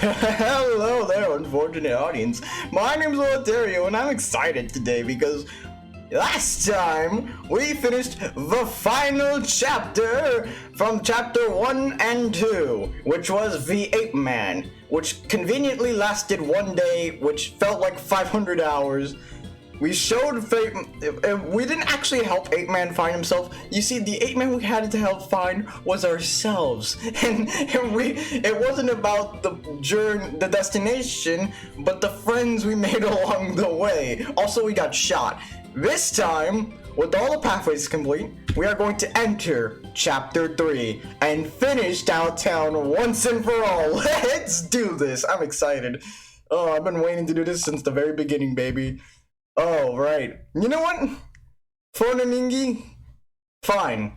Hello there, unfortunate audience. My name's Olaterrio, and I'm excited today because last time we finished the final chapter from chapter 1 and 2, which was the Ape Man, which conveniently lasted one day, which felt like 500 hours. We showed we didn't actually help Ape Man find himself. You see, the Ape Man we had to help find was ourselves, and it wasn't about the journey, the destination, but the friends we made along the way. Also, we got shot. This time, with all the pathways complete, we are going to enter chapter 3 and finish Dialtown once and for all. Let's do this. I'm excited. Oh, I've been waiting to do this since the very beginning, baby. Oh, right. You know what? Phonaningi? Fine.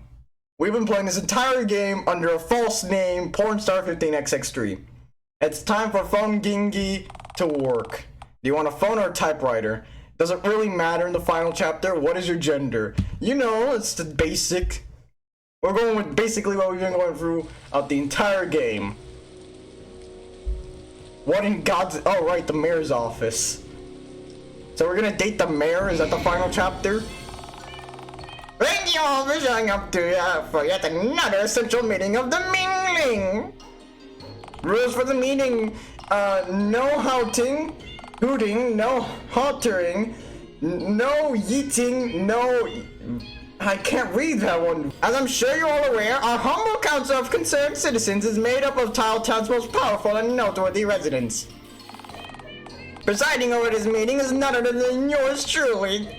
We've been playing this entire game under a false name, Pornstar15xx3. It's time for Phonaningi to work. Do you want a phone or a typewriter? Does it really matter in the final chapter? What is your gender? You know, it's the basic. We're going with basically what we've been going through out the entire game. What in God's... Oh, right, the mayor's office. So we're gonna date the mayor? Is that the final chapter? Thank you all for showing up for yet another essential meeting of the Mingling! Rules for the meeting, no hooting, no hottering, no yeeting, no... I can't read that one. As I'm sure you're all aware, our humble council of concerned citizens is made up of Dialtown's most powerful and noteworthy residents. Presiding over this meeting is none other than yours truly,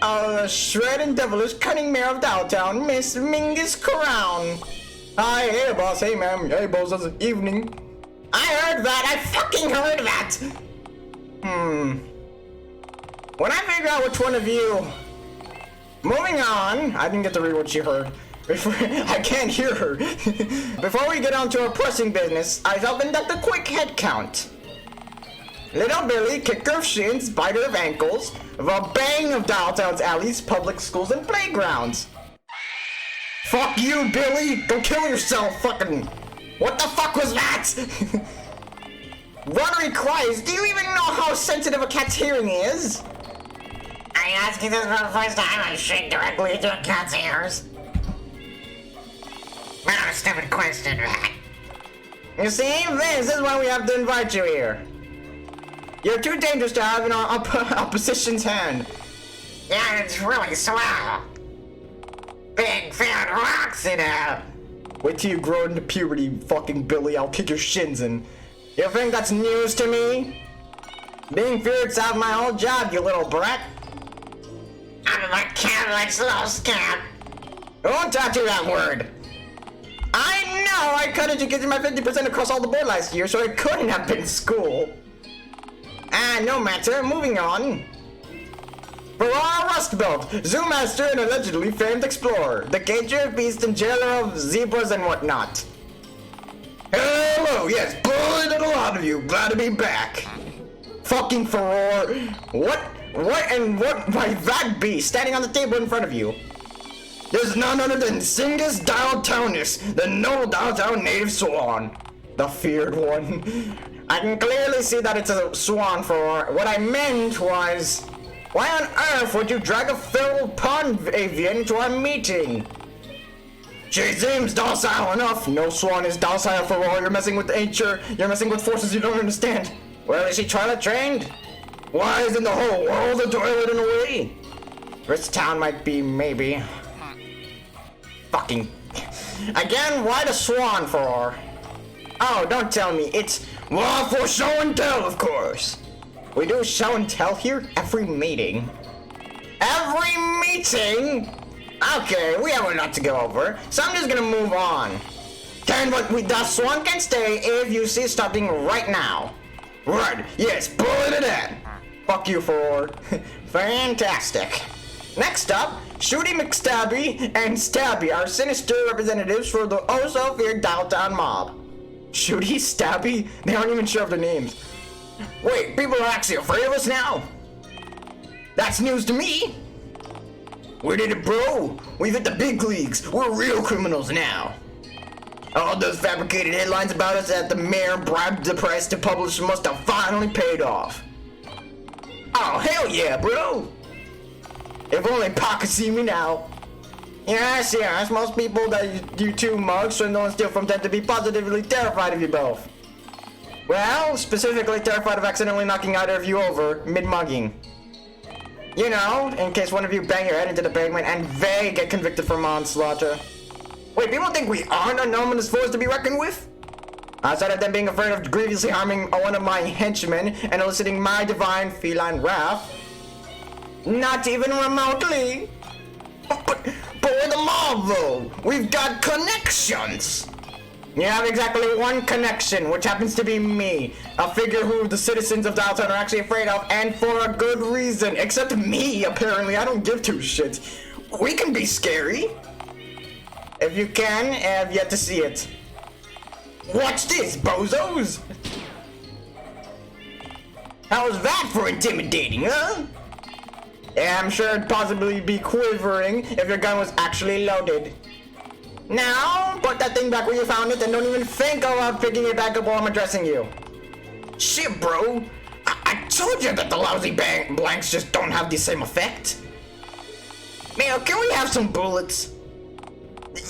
shred and devilish cunning mayor of Dialtown, Miss Mingus Crown. Hi, hey boss, hey ma'am, hey boss, it's evening. I heard that, I fucking heard that! When I figure out which one of you... Moving on, I didn't get to read what she heard. I can't hear her. Before we get on to our pressing business, I shall conduct a quick head count. Little Billy, kicker of shins, biter of ankles, the bang of Dialtown's alleys, public schools, and playgrounds. Fuck you, Billy! Go kill yourself, fucking... What the fuck was that? Rotary cries, do you even know how sensitive a cat's hearing is? Are you asking this for the first time? I shriek directly into a cat's ears. What a stupid question, right? You see, this is why we have to invite you here. You're too dangerous to have in our opposition's hand. Yeah, it's really swell. Big fat rocks in it. Wait till you grow into puberty, fucking Billy. I'll kick your shins in. You think that's news to me? Being fierce's out of my whole job, you little brat. I'm a cat like slow scamp. I won't talk you that word. I know I cut education by 50% across all the board last year, so it couldn't have been school. No matter, moving on. Ferrara Rustbelt, zoo master and allegedly famed explorer, the cager of beasts and jailer of zebras and whatnot. Hello, yes, bullied and a lot of you, glad to be back. Fucking Ferrara, what might that be standing on the table in front of you? There's none other than Singus Dialtownus, the noble Dialtown native swan. The feared one. I can clearly see that it's a swan for what I meant was, why on earth would you drag a feral pond avian to our meeting? She seems docile enough. No swan is docile for all. You're messing with nature. You're messing with forces you don't understand. Well, is she toilet trained? Why isn't the whole world a toilet in a way? This town might be, maybe. Fucking. Again, why the swan for? Oh, don't tell me. It's, well, for show and tell, of course. We do show and tell here every meeting. Every meeting? Okay, we have a lot to go over, so I'm just gonna move on. The swan can stay if you see something right now. Right, yes, pull it in. Fuck you, Furor. Fantastic. Next up, Shooty McStabby and Stabby are sinister representatives for the oh-so-feared Dialtown mob. Shooty, Stabby? They aren't even sure of their names. Wait, people are actually afraid of us now? That's news to me. We did it, bro. We've hit the big leagues. We're real criminals now. All those fabricated headlines about us that the mayor bribed the press to publish must have finally paid off. Oh, hell yeah, bro! If only Pa could see me now. Yes, most people that you two mugs, so no one steal from tend to be positively terrified of you both. Well, specifically terrified of accidentally knocking either of you over mid-mugging. You know, in case one of you bang your head into the pavement and they get convicted for manslaughter. Wait, people think we aren't a numinous force to be reckoned with? Outside of them being afraid of grievously harming one of my henchmen and eliciting my divine feline wrath? Not even remotely. But we're the mob, though. We've got connections. You have exactly one connection, which happens to be me. A figure who the citizens of Dialtown are actually afraid of, and for a good reason. Except me, apparently. I don't give two shits. We can be scary. If you can, I've yet to see it. Watch this, bozos! How's that for intimidating, huh? Yeah, I'm sure it'd possibly be quivering if your gun was actually loaded. Now, put that thing back where you found it and don't even think about picking it back up while I'm addressing you. Shit, bro. I told you that the lousy blanks just don't have the same effect. Man, can we have some bullets?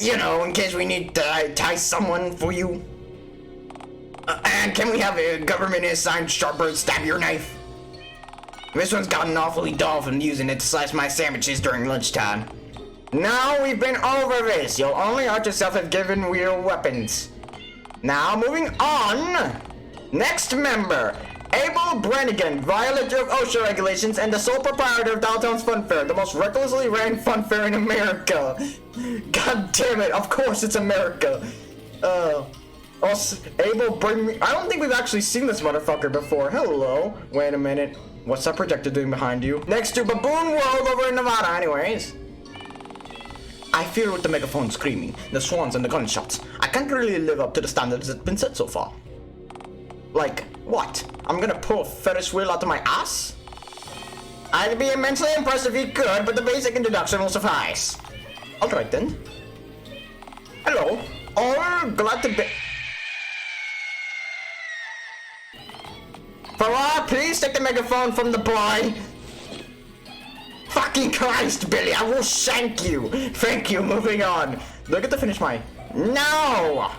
You know, in case we need to tie someone for you. And can we have a government-assigned sharper stab your knife? This one's gotten awfully dull from using it to slice my sandwiches during lunchtime. No, we've been over this. You'll only hurt yourself if given real weapons. Now, moving on. Next member, Abel Brannigan, violator of OSHA regulations and the sole proprietor of Dialtown's Fun Fair, the most recklessly ran fun fair in America. God damn it, of course it's America. Also, Abel, bring me. I don't think we've actually seen this motherfucker before. Hello. Wait a minute. What's that projector doing behind you? Next to Baboon World over in Nevada, anyways. I fear with the megaphone screaming, the swans and the gunshots. I can't really live up to the standards that's been set so far. Like, what? I'm gonna pull a Ferris wheel out of my ass? I'd be immensely impressed if you could, but the basic introduction will suffice. Alright then. Hello. All glad to be... Farah, please take the megaphone from the boy. Fucking Christ, Billy, I will shank you. Thank you, moving on. Do I get to finish my... No!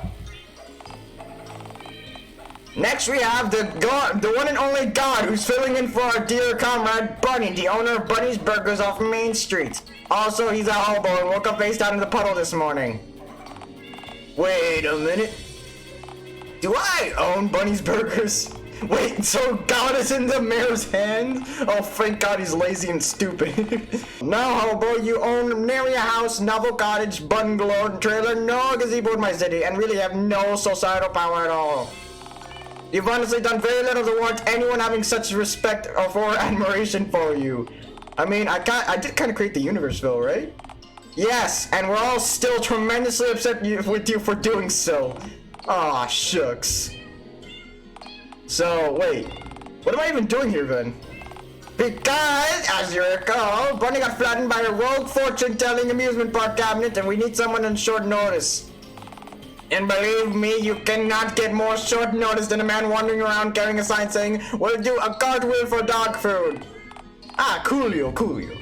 Next we have the one and only God who's filling in for our dear comrade Bunny, the owner of Bunny's Burgers off Main Street. Also, he's a hobo and woke up face down in the puddle this morning. Wait a minute. Do I own Bunny's Burgers? Wait, so God is in the mayor's hand? Oh, thank God he's lazy and stupid. Now, hobo, you own nary a house, novel cottage, bungalow, trailer, no gazebo in my city, and really have no societal power at all. You've honestly done very little to warrant anyone having such respect or admiration for you. I mean, I did kind of create the universe, Phil, right? Yes, and we're all still tremendously upset with you for doing so. Aw, shucks. So, wait. What am I even doing here, then? Because, as you recall, Bunny got flattened by a rogue fortune-telling amusement park cabinet, and we need someone on short notice. And believe me, you cannot get more short notice than a man wandering around carrying a sign saying, "We'll do a cartwheel for dog food." Ah, coolio, coolio.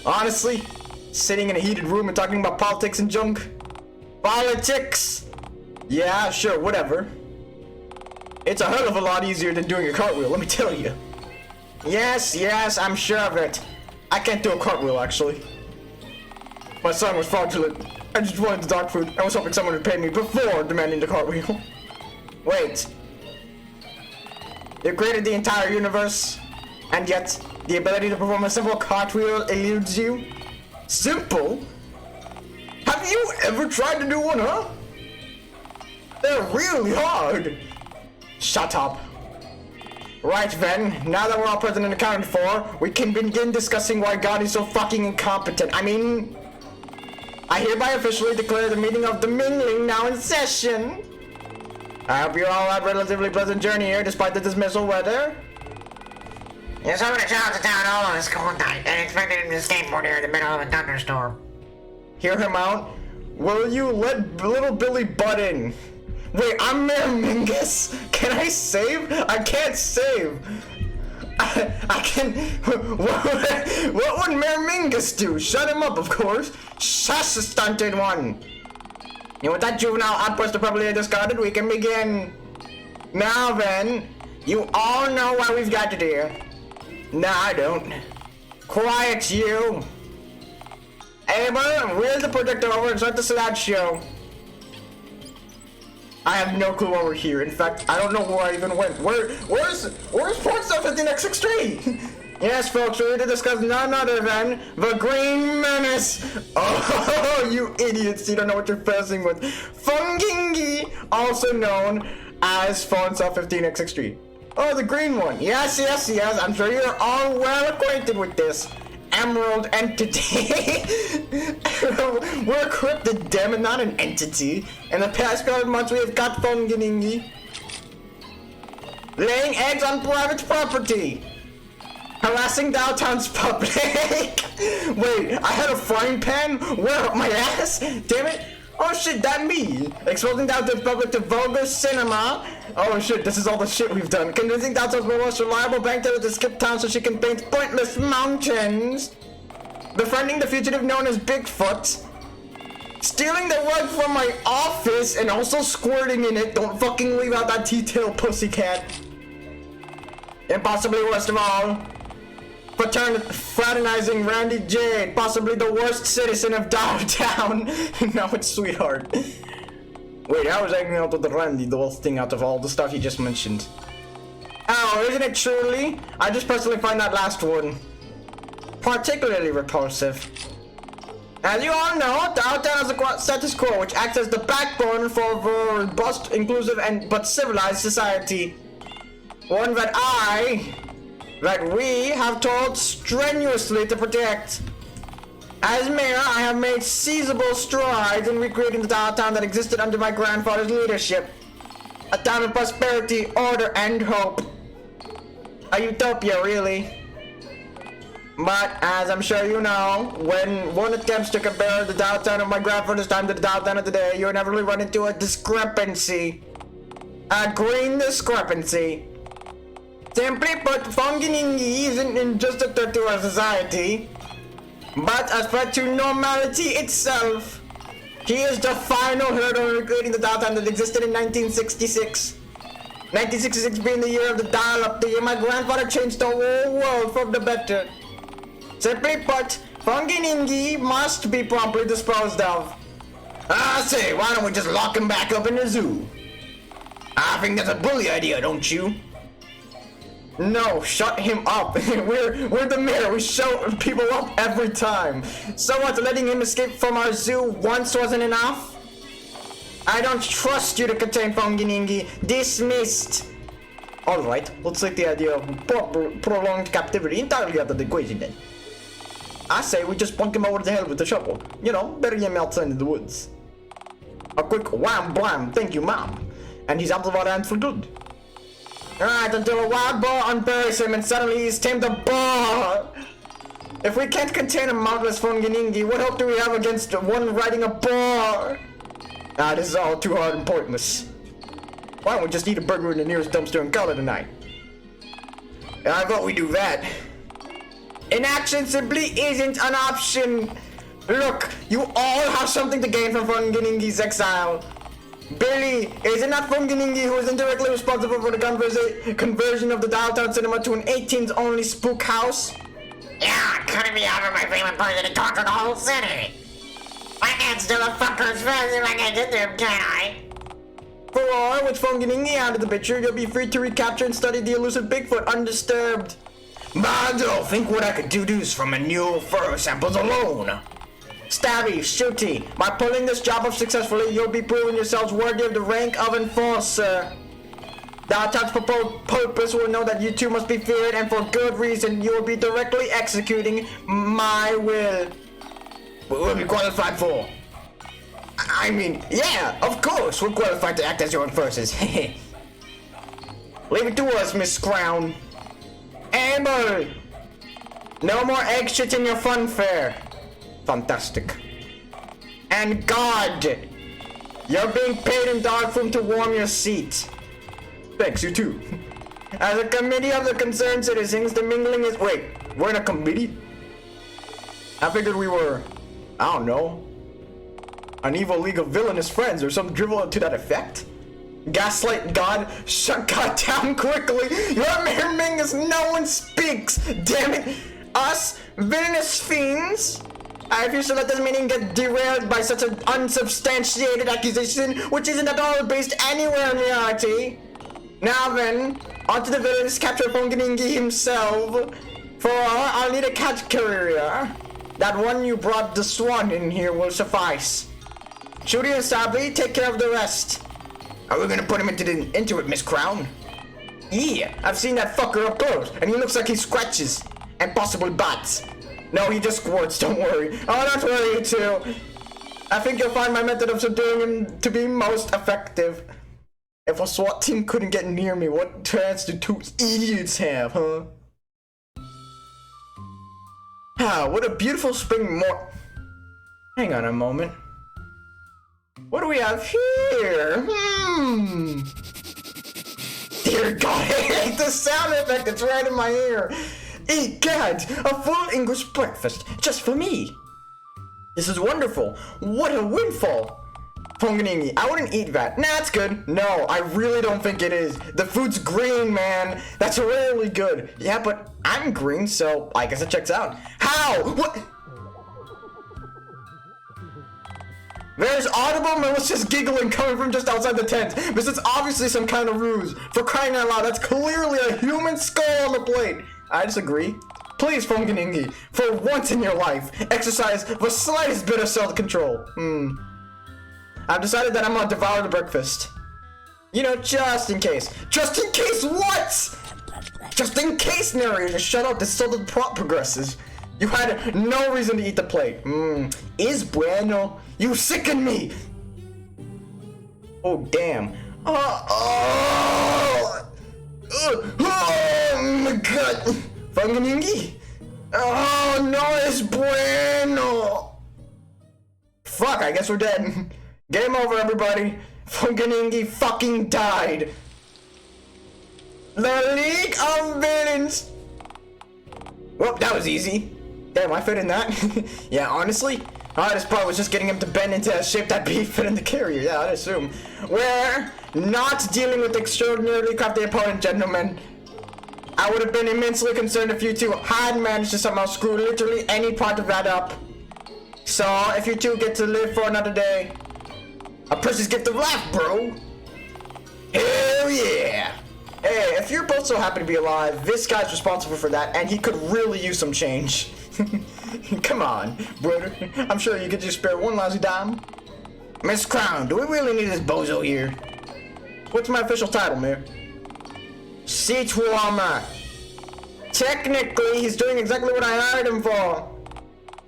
Honestly, sitting in a heated room and talking about politics and junk. Politics! Yeah, sure, whatever. It's a hell of a lot easier than doing a cartwheel, let me tell you. Yes, I'm sure of it. I can't do a cartwheel, actually. My son was fraudulent. I just wanted the dog food. I was hoping someone would pay me before demanding the cartwheel. Wait. You created the entire universe, and yet the ability to perform a simple cartwheel eludes you? Simple? Have you ever tried to do one, huh? They're really hard. Shut up. Right then, now that we're all present and accounted for, we can begin discussing why God is so fucking incompetent. I hereby officially declare the meeting of the Mingling now in session. I hope you all had a relatively pleasant journey here despite the dismissal weather. You summoned a child to town hall on a school night and expected him to skateboard here in the middle of a thunderstorm. Hear him out? Will you let little Billy butt in? Wait, I'm Mayor Mingus? Can I save? I can't save. I can. What would Mayor Mingus do? Shut him up, of course. Shush, the stunted one. And with that juvenile outburst appropriately discarded, we can begin. Now then, you all know why we've gathered here. No, I don't. Quiet, you. Abel, where's the projector over and start the slideshow? I have no clue why we're here. In fact, I don't know where I even went. Where's Port Stuff at the next extreme? Yes, folks, we're here to discuss none other than the Green Menace. Oh, you idiots! You don't know what you're messing with. Fungingi, also known as Phone-Soft 15X Extreme. Oh, the green one. Yes. I'm sure you're all well acquainted with this emerald entity. We're a cryptid demon, not an entity. In the past 12 months, we have got Fungingi laying eggs on private property, harassing Dialtown's public. Wait, I had a frying pan? Where up my ass? Damn it. Oh shit, that me! Exposing Dialtown's public to vulgar cinema. Oh shit, this is all the shit we've done. Convincing Dialtown's most reliable bank teller to skip town so she can paint pointless mountains. Befriending the fugitive known as Bigfoot. Stealing the rug from my office and also squirting in it. Don't fucking leave out that T-tail pussycat. And possibly worst of all, fraternizing Randy Jade, possibly the worst citizen of Dialtown. Now it's Sweetheart. Wait, how was hanging out with the Randy the worst thing out of all the stuff you just mentioned? Oh, isn't it truly? I just personally find that last one particularly repulsive. As you all know, Dialtown has a status quo which acts as the backbone for a robust, inclusive, but civilized society. One that we have told strenuously to protect. As mayor, I have made seizable strides in recreating the Dialtown that existed under my grandfather's leadership. A town of prosperity, order, and hope. A utopia, really. But, as I'm sure you know, when one attempts to compare the Dialtown of my grandfather's time to the Dialtown of today, you inevitably run into a discrepancy. A green discrepancy. Simply put, Fungingi isn't just a threat to our society, but a threat to normality itself. He is the final hurdle in recreating the Dialtown that existed in 1966. 1966 being the year of the dial-up, the year my grandfather changed the whole world for the better. Simply put, Fungingi must be promptly disposed of. I say, why don't we just lock him back up in the zoo? I think that's a brilliant idea, don't you? No, shut him up. we're the mayor. We shut people up every time. So what, letting him escape from our zoo once wasn't enough? I don't trust you to contain Fungingi. Dismissed. Alright, let's take the idea of prolonged captivity entirely out of the equation then. I say we just plunk him over the head with the shovel. You know, bury him outside in the woods. A quick wham blam, thank you ma'am. And he's out of our hands for good. Alright, until a wild boar unburies him and suddenly he's tamed a boar! If we can't contain a mountless Fungingi, what hope do we have against one riding a boar? Ah, this is all too hard and pointless. Why don't we just eat a burger in the nearest dumpster and call it a night? And I vote we do that. Inaction simply isn't an option! Look, you all have something to gain from Fungingi's exile. Billy, is it not Fungingi who is indirectly responsible for the conversion of the Dialtown cinema to an 18s only spook house? Yeah, couldn't be out of my favorite person to conquer the whole city. I can't steal a fucker's friends if I can get them, can I? For with Fungingi out of the picture, you'll be free to recapture and study the elusive Bigfoot undisturbed. But I don't think what I could deduce from a new fur samples alone. Stabby, shooty, by pulling this job off successfully, you'll be proving yourselves worthy of the rank of enforcer. Dialtown's purpose will know that you two must be feared, and for good reason. You will be directly executing my will. What will be qualified for? I mean, yeah, of course, we're qualified to act as your enforcers. Leave it to us, Miss Crown. Amber! No more egg shit in your fun fair. Fantastic. and God. You're being paid in dog food to warm your seat. Thanks, you too. As a committee of the concerned citizens, the mingling is... Wait, we're in a committee? I figured we were, I don't know, an evil league of villainous friends or some drivel to that effect. Gaslight God, shut God down quickly. Your mere mingus, no one speaks. Damn it. Us, villainous fiends? I feel so that this meeting get derailed by such an unsubstantiated accusation, which isn't at all based anywhere in reality. Now then, onto the villainous capture Funganingi himself. For I'll need a cat carrier. That one you brought the swan in here will suffice. Shooty and Sabri, take care of the rest. Are we gonna put him into it, Miss Crown? Yeah, I've seen that fucker up close, and he looks like he scratches. And possibly bites. No, he just squirts, don't worry. Oh, don't worry, you too. I think you'll find my method of subduing him to be most effective. If a SWAT team couldn't get near me, what chance do two idiots have, huh? Ah, what a beautiful spring Hang on a moment. What do we have here? Dear God, I hate the sound effect. It's right in my ear. Egad, a full English breakfast just for me. This is wonderful. What a windfall. Ponganingi, I wouldn't eat that. Nah, it's good. No, I really don't think it is. The food's green, man. That's really good. Yeah, but I'm green, so I guess it checks out. How? What? There's audible malicious giggling coming from just outside the tent. This is obviously some kind of ruse. For crying out loud, that's clearly a human skull on the plate. I disagree. Please, Funganingi, for once in your life, exercise the slightest bit of self-control. I've decided that I'm gonna devour the breakfast. You know, just in case. Just in case what? Just in case, narrator, shut up, this so the plot progresses. You had no reason to eat the plate. Is bueno. You sicken me. Oh, damn. Oh my god. Funganingi? Oh, no es bueno. Fuck, I guess we're dead. Game over, everybody. Funganingi fucking died. The League of Villains. Well, that was easy. Damn, I fit in that. Yeah, honestly, hardest part was just getting him to bend into a shape that be fit in the carrier. Yeah, I'd assume. We're not dealing with extraordinarily crafty opponent, gentlemen. I would have been immensely concerned if you two had managed to somehow screw literally any part of that up. So, if you two get to live for another day, a precious gift of life, bro. Hell yeah. Hey, if you're both so happy to be alive, this guy's responsible for that, and he could really use some change. Come on, brother. I'm sure you could just spare one lousy dime. Miss Crown, do we really need this bozo here? What's my official title, Mayor? Seat warmer. Technically, he's doing exactly what I hired him for.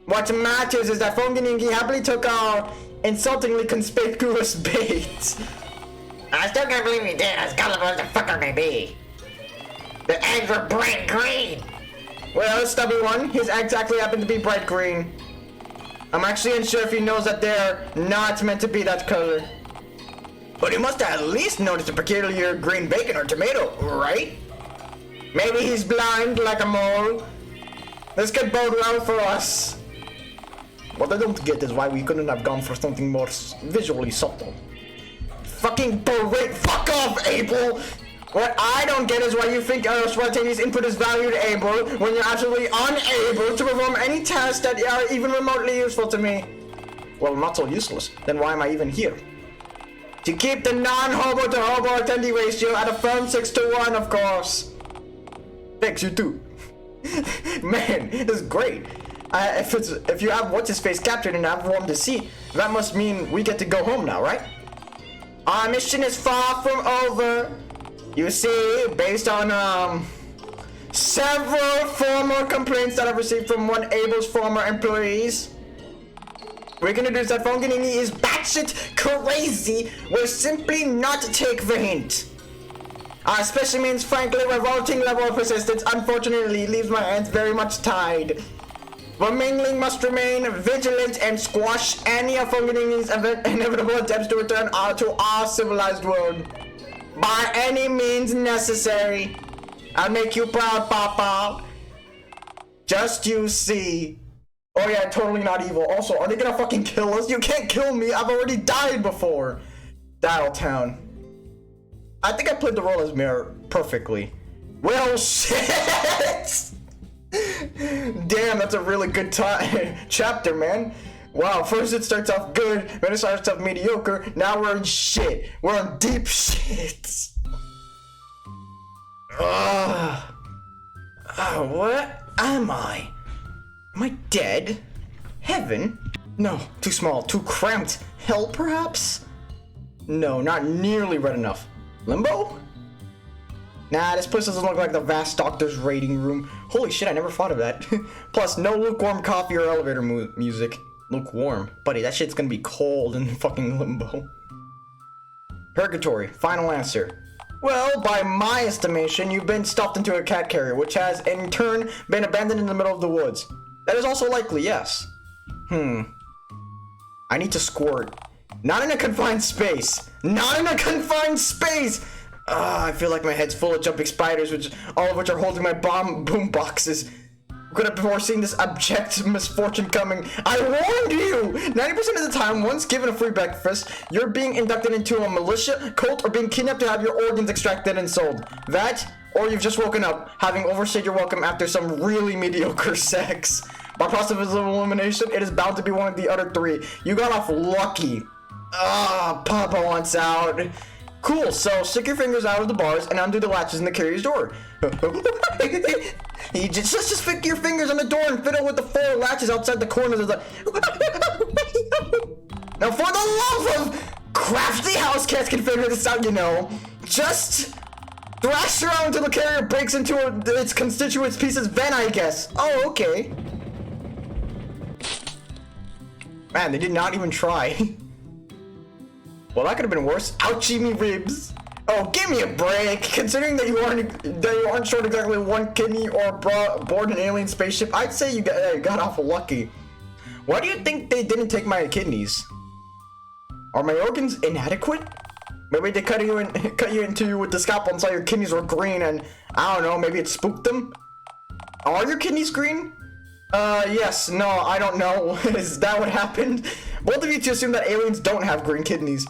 What matters is that Funganingi happily took our insultingly conspicuous bait. I still can't believe he did, as gullible as the fucker may be. The eggs were bright green. Well, stubby one, his eggs actually happen to be bright green. I'm actually unsure if he knows that they're not meant to be that color. But he must have at least noticed a peculiar green bacon or tomato, right? Maybe he's blind like a mole. This could bode well for us. What I don't get is why we couldn't have gone for something more visually subtle. Fucking berate, fuck off, Abel! What I don't get is why you think our spontaneous input is valued, Abel, when you're absolutely unable to perform any tasks that are even remotely useful to me. Well, not so useless. Then why am I even here? To keep the non-hobo to hobo attendee ratio at a firm 6-to-1, of course. Thanks, you too. Man, this is great. If you have what's-his-face captured and I've warmed his seat, that must mean we get to go home now, right? Our mission is far from over. You see, based on several former complaints that I've received from one Abel's former employees, we're gonna do that Funganingi is batshit crazy. We'll simply not take the hint. Our specimen's frankly revolting level of persistence unfortunately leaves my hands very much tied. The Mingling must remain vigilant and squash any of Fungining's inevitable attempts to return to our civilized world. By any means necessary. I'll make you proud, Papa. Just you see. Oh yeah, totally not evil. Also, are they gonna fucking kill us? You can't kill me. I've already died before. Dialtown. I think I played the role as mayor perfectly. Well, shit. Damn, that's a really good chapter, man. Wow, first it starts off good, then it starts off mediocre, now we're in shit. We're in deep shit. What am I? Am I dead? Heaven? No, too small, too cramped. Hell, perhaps? No, not nearly red enough. Limbo? Nah, this place doesn't look like the vast doctor's rating room. Holy shit, I never thought of that. Plus, no lukewarm coffee or elevator music. Lukewarm? Buddy, that shit's gonna be cold in fucking limbo. Purgatory, final answer. Well, by my estimation, you've been stuffed into a cat carrier, which has, in turn, been abandoned in the middle of the woods. That is also likely, yes. I need to squirt. Not in a confined space. Not in a confined space! I feel like my head's full of jumping spiders, all of which are holding my boom boxes. Could have foreseen this abject misfortune coming. I warned you! 90% of the time, once given a free breakfast, you're being inducted into a militia, cult, or being kidnapped to have your organs extracted and sold. That, or you've just woken up, having overstayed your welcome after some really mediocre sex. By process of elimination, it is bound to be one of the other three. You got off lucky. Papa wants out. Cool, so stick your fingers out of the bars and undo the latches in the carrier's door. You just stick your fingers on the door and fiddle with the 4 latches outside the corners of the... Now, for the love of crafty house cats can figure this out, you know. Just thrash around until the carrier breaks into its constituent pieces, then I guess. Oh, okay. Man, they did not even try. Well, that could have been worse. Ouchie me ribs. Oh, give me a break. Considering that you aren't short exactly 1 kidney or aboard an alien spaceship, I'd say you got awful lucky. Why do you think they didn't take my kidneys? Are my organs inadequate? Maybe they cut you into with the scalpel and saw your kidneys were green, and I don't know. Maybe it spooked them. Are your kidneys green? Yes. No, I don't know. Is that what happened? Both of you two assume that aliens don't have green kidneys.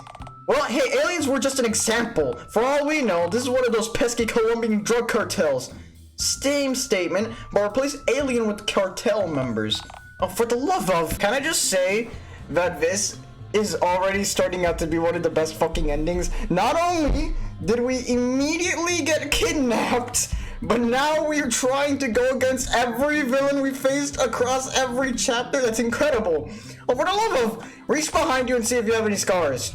Well, hey, aliens were just an example. For all we know, this is one of those pesky Colombian drug cartels. Same statement, but replace alien with cartel members. Oh, for the love of... Can I just say that this is already starting out to be one of the best fucking endings? Not only did we immediately get kidnapped, but now we're trying to go against every villain we faced across every chapter. That's incredible. Oh, for the love of... Reach behind you and see if you have any scars.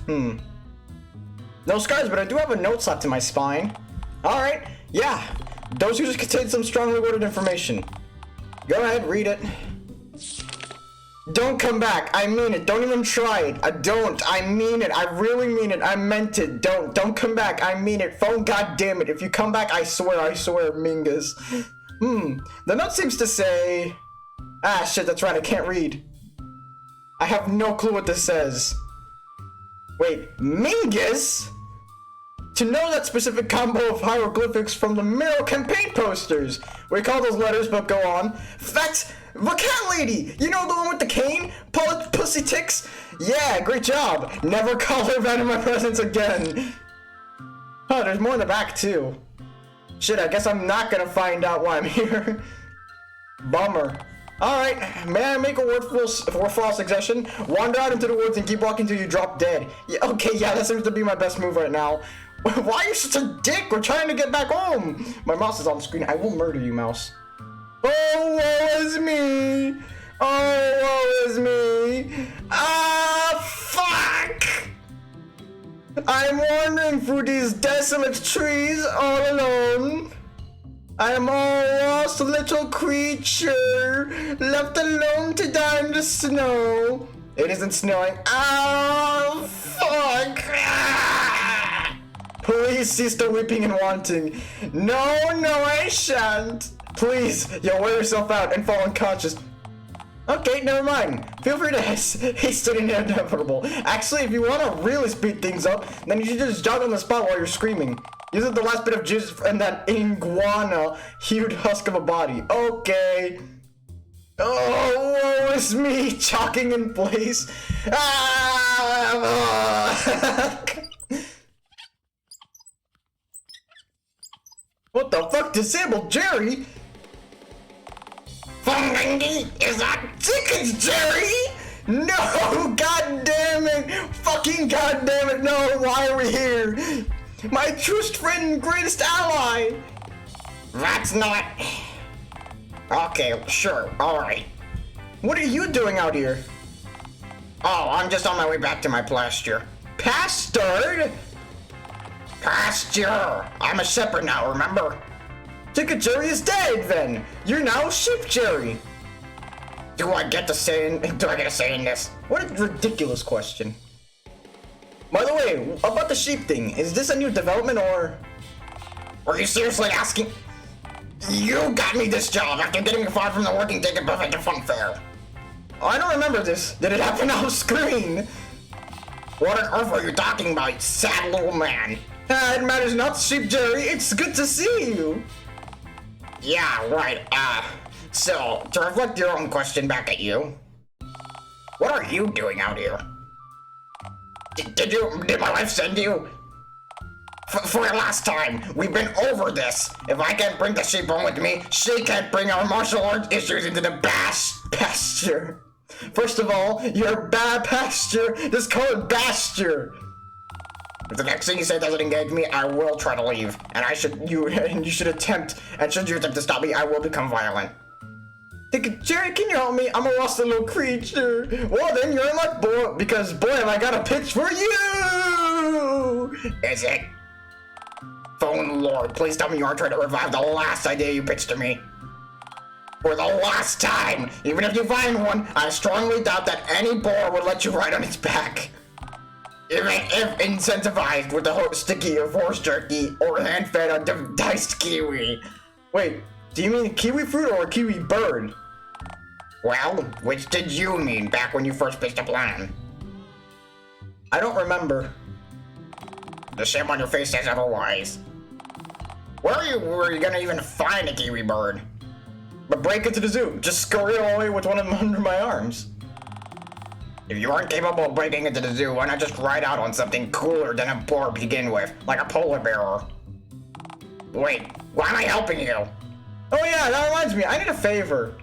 No scars, but I do have a note slapped to my spine. Alright, yeah. Those users contain some strongly worded information. Go ahead, read it. Don't come back. I mean it. Don't even try it. I mean it. I really mean it. I meant it. Don't come back. I mean it. Phone, goddamn it. If you come back, I swear, Mingus. The note seems to say... Ah, shit, that's right. I can't read. I have no clue what this says. Wait, Mingus? To know that specific combo of hieroglyphics from the Miro campaign posters. We call those letters, but go on. That's the cat lady! You know the one with the cane? Pussy ticks? Yeah, great job. Never call her that in my presence again. Oh, there's more in the back, too. Shit, I guess I'm not gonna find out why I'm here. Bummer. Alright, may I make a word for false suggestion? Wander out into the woods and keep walking till you drop dead. Yeah, okay, yeah, that seems to be my best move right now. Why are you such a dick? We're trying to get back home. My mouse is on the screen. I will murder you, mouse. Oh, woe is me. Oh, woe is me. Fuck. I'm wandering through these desolate trees all alone. I am a lost little creature, left alone to die in the snow. It isn't snowing. Oh, fuck. Please cease the weeping and wanting. No, I shan't. Please, you'll wear yourself out and fall unconscious. Okay, never mind. Feel free to haste it inevitable. Actually, if you want to really speed things up, then you should just jog on the spot while you're screaming. Use the last bit of juice and that iguana-hued husk of a body. Okay. Oh, woe is me, chalking in place. Ah! What the fuck? Disabled Jerry? Is that Chickens, Jerry? No, god damn it! Fucking god damn it, no, why are we here? My truest friend and greatest ally! That's not... Okay, sure, alright. What are you doing out here? Oh, I'm just on my way back to my pasture. Bastard! Pasture! I'm a shepherd now, remember? Chicken Jerry is dead then! You're now Sheep Jerry! Do I get a say in this? What a ridiculous question. By the way, about the sheep thing, is this a new development or... Are you seriously asking? You got me this job after getting me fired from the working ticket buffet to fun fair. Oh, I don't remember this. Did it happen off screen? What on earth are you talking about, sad little man? It matters not, Sheep Jerry. It's good to see you. Yeah, right. So, to reflect your own question back at you, what are you doing out here? Did my wife send you? For your last time, we've been over this. If I can't bring the sheep home with me, she can't bring our martial arts issues into the pasture. First of all, you're bad pasture. Just call it basture. If the next thing you say doesn't engage me, I will try to leave. And you should attempt. And should you attempt to stop me, I will become violent. Jerry, can you help me? I'm a lost little creature. Well, then you're in luck, boy, because boy, have I got a pitch for you! Is it? Phone Lord, please tell me you aren't trying to revive the last idea you pitched to me. For the last time, even if you find one, I strongly doubt that any boar would let you ride on its back. Even if incentivized with the sticky of horse jerky or hand-fed on diced kiwi. Wait, do you mean kiwi fruit or kiwi bird? Well, which did you mean back when you first pitched a plan? I don't remember. The shame on your face says otherwise. Where were you gonna even find a kiwi bird? But break it to the zoo. Just scurry away with one of them under my arms. If you aren't capable of breaking into the zoo, why not just ride out on something cooler than a boar to begin with, like a polar bear? Wait, why am I helping you? Oh yeah, that reminds me, I need a favor.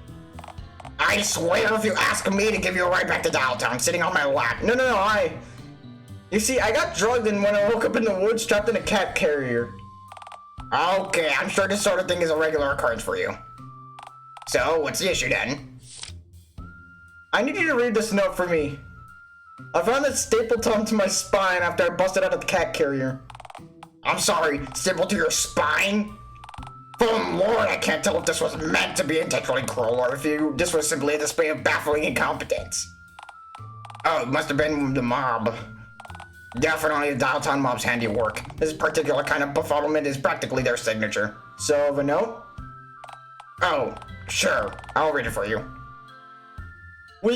I swear if you ask me to give you a ride back to Dialtown, sitting on my lap. No, You see, I got drugged and when I woke up in the woods, trapped in a cat carrier. Okay, I'm sure this sort of thing is a regular occurrence for you. So, what's the issue then? I need you to read this note for me. I found it stapled onto my spine after I busted out of the cat carrier. I'm sorry, stapled to your spine? Oh Lord, I can't tell if this was meant to be intentionally cruel or if this was simply a display of baffling incompetence. Oh, it must have been the mob. Definitely the Dialtown mob's handiwork. This particular kind of befuddlement is practically their signature. So, the note? Oh, sure. I'll read it for you. Will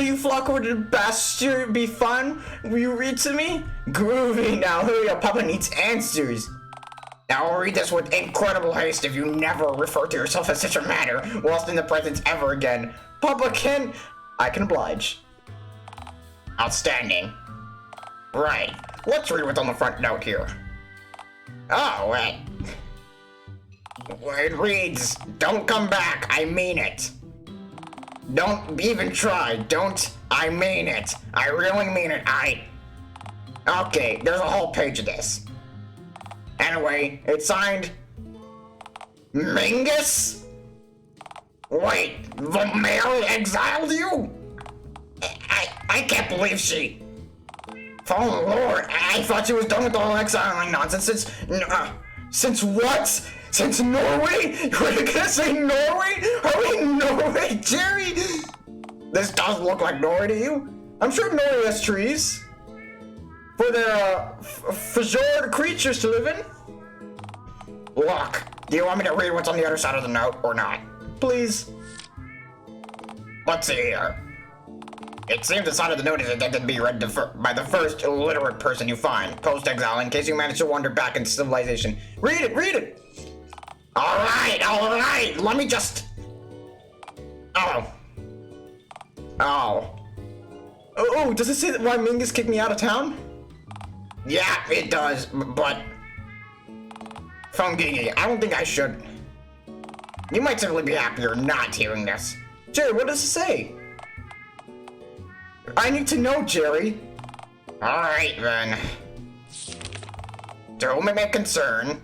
you flock over to the pasture? Be fun? Will you read to me? Groovy, now hurry up, Papa needs answers. Now I'll read this with incredible haste if you never refer to yourself as such a matter whilst in the presence ever again. Papa I can oblige. Outstanding. Right, let's read what's on the front note here. Oh, it reads, don't come back, I mean it. Don't even try, I mean it. I really mean it, Okay, there's a whole page of this. Anyway, it's signed... Mingus? Wait, the mayor exiled you? I can't believe she... Oh Lord, I thought she was done with the whole exiling nonsense since what? Since Norway? Were you gonna say Norway? Are we in Norway, Jerry? This does look like Norway to you? I'm sure Norway has trees. For their, fjord creatures to live in. Look, do you want me to read what's on the other side of the note or not? Please. Let's see here. It seems the side of the note is intended to be read by the first illiterate person you find, post-exile, in case you manage to wander back into civilization. Read it, read it! Alright, let me just... Oh, does it say that why Mingus kicked me out of town? Yeah, it does, but... Fungigi, I don't think I should. You might simply be happier not hearing this. Jerry, what does it say? I need to know, Jerry. Alright then. To whom it may concern,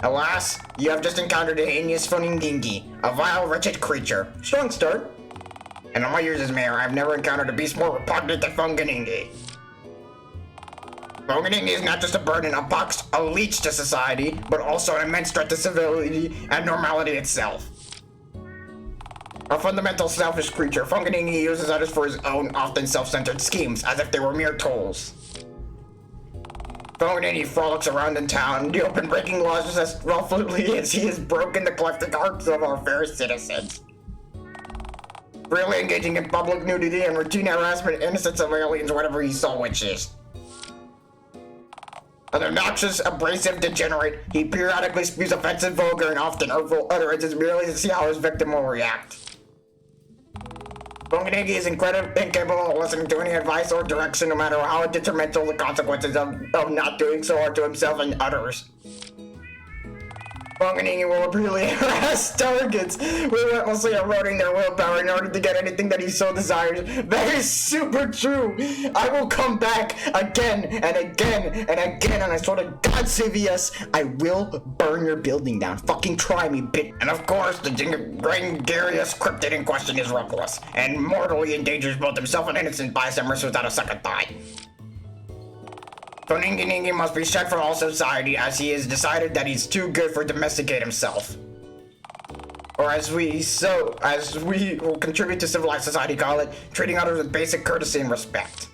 alas, you have just encountered a heinous Funingingi, a vile, wretched creature. Strong start. And in my years as mayor, I've never encountered a beast more repugnant than Funganingi. Funganingi is not just a burden, a pox, a leech to society, but also an immense threat to civility and normality itself. A fundamental selfish creature, Funganingi uses others for his own, often self-centered schemes, as if they were mere tools. Funganingi frolics around in town, the open breaking laws just as roughly as he has broken the collective hearts of our fair citizens. Freely engaging in public nudity and routine harassment of innocent civilians whenever he so wishes. An obnoxious, abrasive degenerate, he periodically spews offensive, vulgar, and often hurtful utterances merely to see how his victim will react. Funganingi is incredibly incapable of listening to any advice or direction, no matter how detrimental the consequences of not doing so are to himself and others. Funganingi will repeatedly harass targets, relentlessly eroding their willpower in order to get anything that he so desires. That is super true. I will come back again and again and again, and I swear to God, CVS, I will burn your building down. Fucking try me, bitch. And of course, the gregarious cryptid in question is reckless, and mortally endangers both himself and innocent bystanders without a second thought. Funingingi must be shed from all society, as he has decided that he's too good for domesticate himself. Or as we will contribute to civilized society call it, treating others with basic courtesy and respect.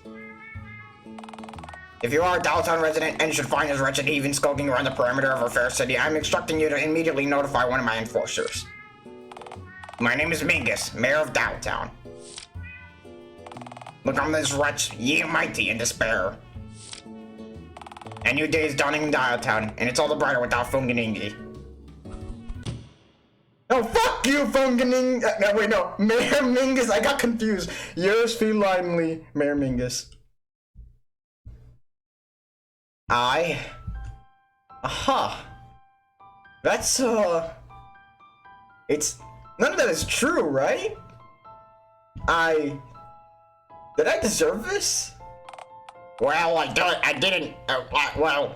If you are a Dialtown resident and should find his wretched heathen skulking around the perimeter of our fair city, I'm instructing you to immediately notify one of my enforcers. My name is Mingus, Mayor of Dialtown. Look on this wretch, ye mighty in despair. A new day is dawning in Dialtown, and it's all the brighter without Funganingi. Oh, fuck you, Funganingi! No, wait, no. Mayor Mingus, I got confused. Yours felinely, Mayor Mingus. Aha. That's, it's... None of that is true, right? Did I deserve this? Well, I didn't, well...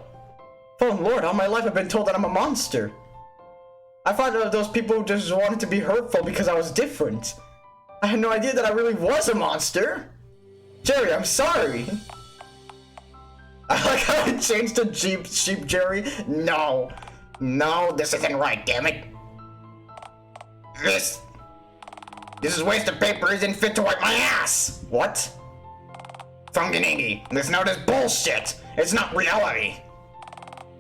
Oh Lord, all my life I've been told that I'm a monster. I thought that those people just wanted to be hurtful because I was different. I had no idea that I really was a monster. Jerry, I'm sorry. I like how I changed to sheep Jerry. No, this isn't right, damn it. This is wasted paper, isn't fit to wipe my ass. What? Funganingi, this note is bullshit. It's not reality.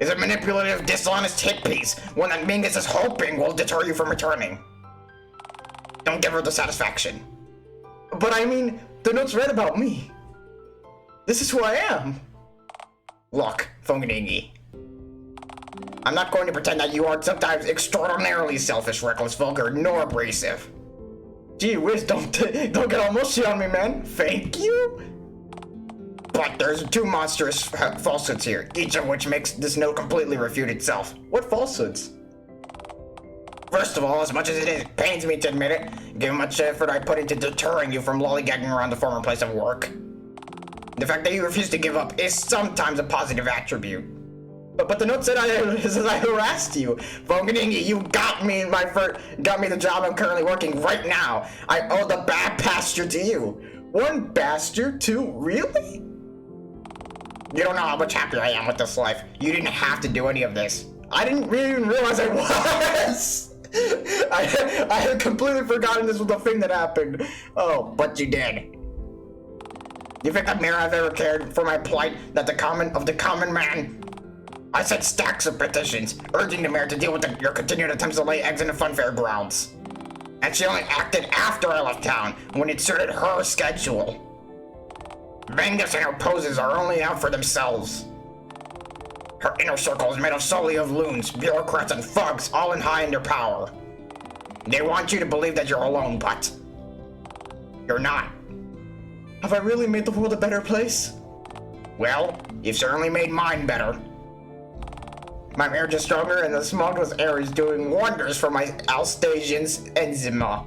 It's a manipulative, dishonest hit piece, one that Mingus is hoping will deter you from returning. Don't give her the satisfaction. But I mean, the note's read about me. This is who I am. Look, Funganingi. I'm not going to pretend that you are sometimes extraordinarily selfish, reckless, vulgar, nor abrasive. Gee whiz, don't get all mushy on me, man. Thank you? But there's two monstrous falsehoods here, each of which makes this note completely refute itself. What falsehoods? First of all, as much as it pains me to admit it, given much effort I put into deterring you from lollygagging around the former place of work, the fact that you refuse to give up is sometimes a positive attribute. But the note said I harassed you. Funganingi, you got me the job I'm currently working right now. I owe the bad pasture to you. One bastard, too? Really? You don't know how much happier I am with this life. You didn't have to do any of this. I didn't really even realize I was. I had completely forgotten this was the thing that happened. Oh, but you did. You think that mayor I've ever cared for my plight, that the common man? I sent stacks of petitions, urging the mayor to deal with your continued attempts to lay eggs in the funfair grounds. And she only acted after I left town, when it suited her schedule. Vengus and her poses are only out for themselves. Her inner circle is made up solely of loons, bureaucrats, and thugs, all in high in their power. They want you to believe that you're alone, but you're not. Have I really made the world a better place? Well, you've certainly made mine better. My marriage is stronger, and the smuggler's air is doing wonders for my Alstasian's eczema.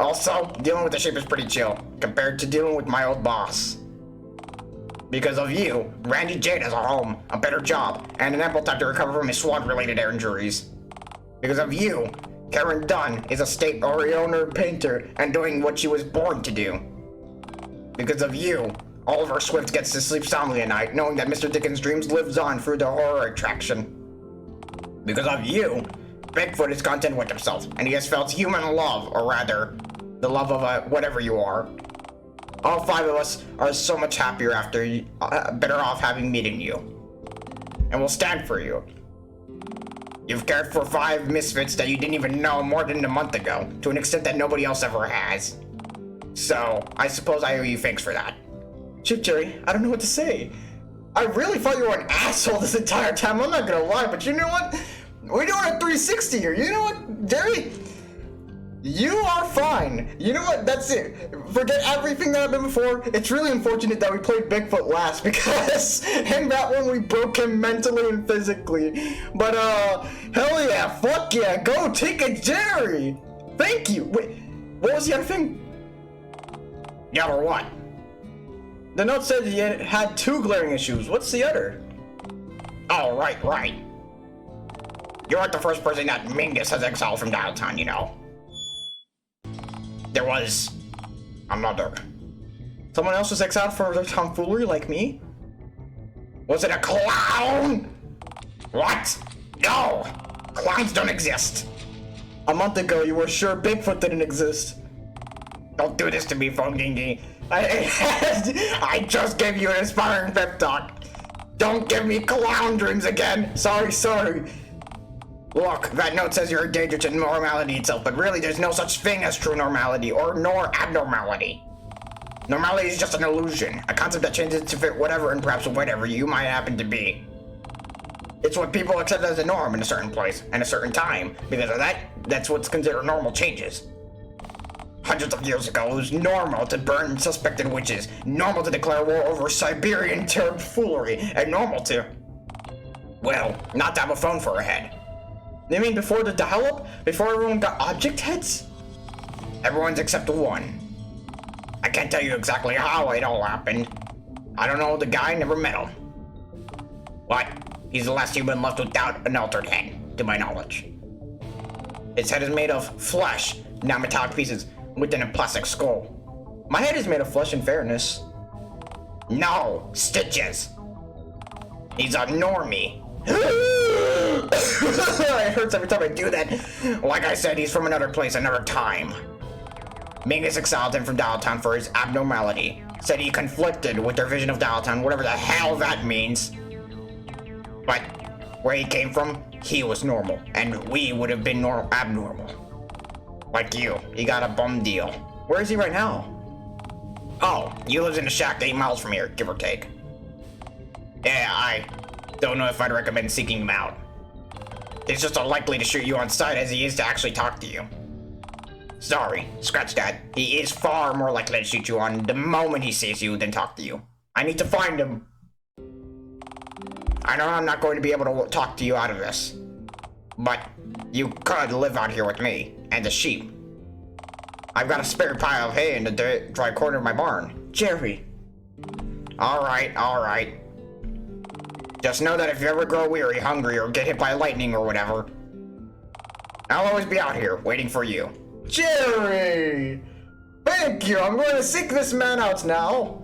Also, dealing with the sheep is pretty chill, compared to dealing with my old boss. Because of you, Randy Jade has a home, a better job, and an ample time to recover from his SWAT-related injuries. Because of you, Karen Dunn is a state owner painter and doing what she was born to do. Because of you, Oliver Swift gets to sleep soundly at night, knowing that Mr. Dickens' dreams lives on through the horror attraction. Because of you, Bigfoot is content with himself, and he has felt human love, or rather, the love of whatever you are. All 5 of us are so much happier after, better off having meeting you. And we'll stand for you. You've cared for 5 misfits that you didn't even know more than a month ago, to an extent that nobody else ever has. So, I suppose I owe you thanks for that. Chip Jerry, I don't know what to say. I really thought you were an asshole this entire time, I'm not gonna lie, but you know what? We're doing a 360 here, you know what, Jerry? You are fine. You know what? That's it. Forget everything that happened before. It's really unfortunate that we played Bigfoot last because in that one we broke him mentally and physically. But hell yeah, fuck yeah, go take a Jerry. Thank you. Wait, what was the other thing? The other what? The note said you had 2 glaring issues. What's the other? Oh, right. You aren't the first person that Mingus has exiled from Dialtown, you know. There was another. Someone else was exiled for their tomfoolery like me? Was it a clown? What? No! Clowns don't exist. A month ago, you were sure Bigfoot didn't exist. Don't do this to me, Phone Dingy. I just gave you an inspiring pep talk. Don't give me clown dreams again. Sorry. Look, that note says you're a danger to normality itself, but really there's no such thing as true normality, or nor abnormality. Normality is just an illusion, a concept that changes to fit whatever and perhaps whatever you might happen to be. It's what people accept as a norm in a certain place, and a certain time. Because of that, that's what's considered normal changes. Hundreds of years ago, it was normal to burn suspected witches, normal to declare war over Siberian tomfoolery, and normal to, well, not to have a phone for a head. You mean before the dial-up? Before everyone got object heads? Everyone's except one. I can't tell you exactly how it all happened. I don't know the guy, never met him. But he's the last human left without an altered head, to my knowledge. His head is made of flesh, not metallic pieces, within a plastic skull. My head is made of flesh, in fairness. No, stitches. He's a normie. It hurts every time I do that. Like I said, he's from another place, another time. Mingus exiled him from Dialtown for his abnormality. Said he conflicted with their vision of Dialtown, whatever the hell that means. But where he came from, he was normal, and we would have been abnormal. Like you, he got a bum deal. Where is he right now? Oh, he lives in a shack 8 miles from here, give or take. Yeah, I don't know if I'd recommend seeking him out. He's just as likely to shoot you on sight as he is to actually talk to you. Sorry, scratch that. He is far more likely to shoot you on the moment he sees you than talk to you. I need to find him. I know I'm not going to be able to talk to you out of this, but you could live out here with me and the sheep. I've got a spare pile of hay in the dry corner of my barn. Jerry. All right. Just know that if you ever grow weary, hungry, or get hit by lightning or whatever, I'll always be out here waiting for you. Jerry! Thank you! I'm going to seek this man out now.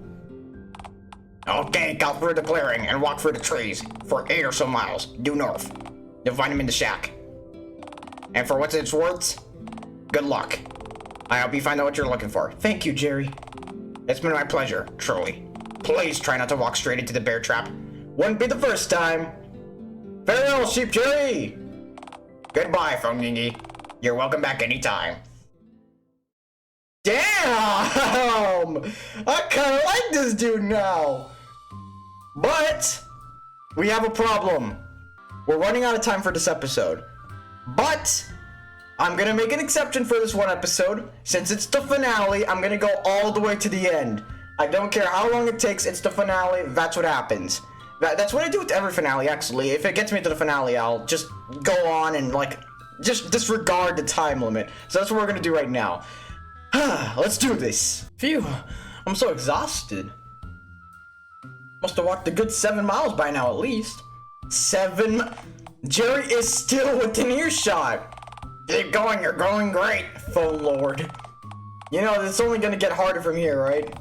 Okay, go through the clearing and walk through the trees for 8 or so miles, due north. You'll find him in the shack. And for what it's worth, good luck. I hope you find out what you're looking for. Thank you, Jerry. It's been my pleasure, truly. Please try not to walk straight into the bear trap. Wouldn't be the first time. Farewell, Sheep Jerry! Goodbye, Phone Dingy. You're welcome back anytime. Damn! I kinda like this dude now. But we have a problem. We're running out of time for this episode. But I'm gonna make an exception for this one episode. Since it's the finale, I'm gonna go all the way to the end. I don't care how long it takes, it's the finale, that's what happens. That's what I do with every finale, actually. If it gets me to the finale, I'll just go on and, like, just disregard the time limit. So that's what we're gonna do right now. Let's do this. Phew, I'm so exhausted. Must have walked a good 7 miles by now, at least. Jerry is still within earshot. Keep going, you're going great. Phone Lord. You know, it's only gonna get harder from here, right?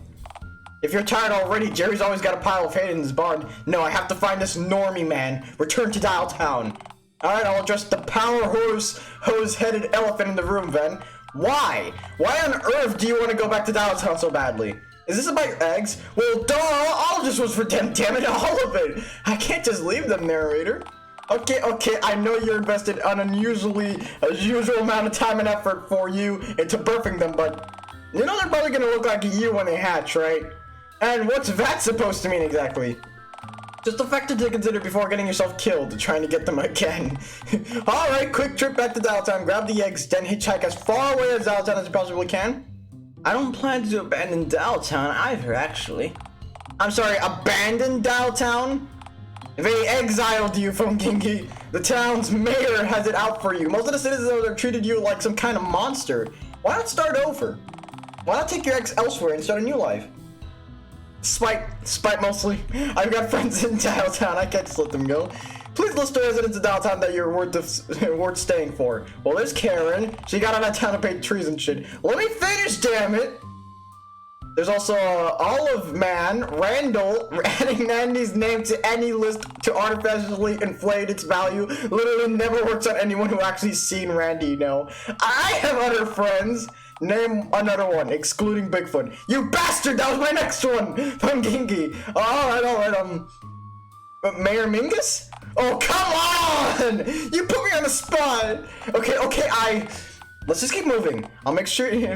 If you're tired already, Jerry's always got a pile of hay in his barn. No, I have to find this normie man. Return to Dialtown. Alright, I'll address the power hose-headed elephant in the room then. Why? Why on earth do you want to go back to Dialtown so badly? Is this about your eggs? Well, duh, all of this was for them, damn it, all of it. I can't just leave them, narrator. Okay, I know you're invested an unusual amount of time and effort for you into birthing them, but you know they're probably gonna look like you when they hatch, right? And what's that supposed to mean exactly? Just a factor to consider before getting yourself killed, trying to get them again. Alright, quick trip back to Dialtown, grab the eggs, then hitchhike as far away as Dialtown as you possibly can. I don't plan to abandon Dialtown either, actually. I'm sorry, abandon Dialtown? They exiled you from Gingy. The town's mayor has it out for you. Most of the citizens have treated you like some kind of monster. Why not start over? Why not take your ex elsewhere and start a new life? Spite mostly. I've got friends in Dialtown, I can't just let them go. Please list the residents of Dialtown that you're worth staying for. Well, there's Karen. She got out of town to pay trees and shit. Let me finish, damn it! There's also Olive Man, Randall, adding Nandy's name to any list to artificially inflate its value literally never works on anyone who actually seen Randy, you know. I have other friends. Name another one, excluding Bigfoot. You bastard, that was my next one! From Gingy. Alright, Mayor Mingus? Oh, come on! You put me on the spot! Okay, let's just keep moving. I'll make sure you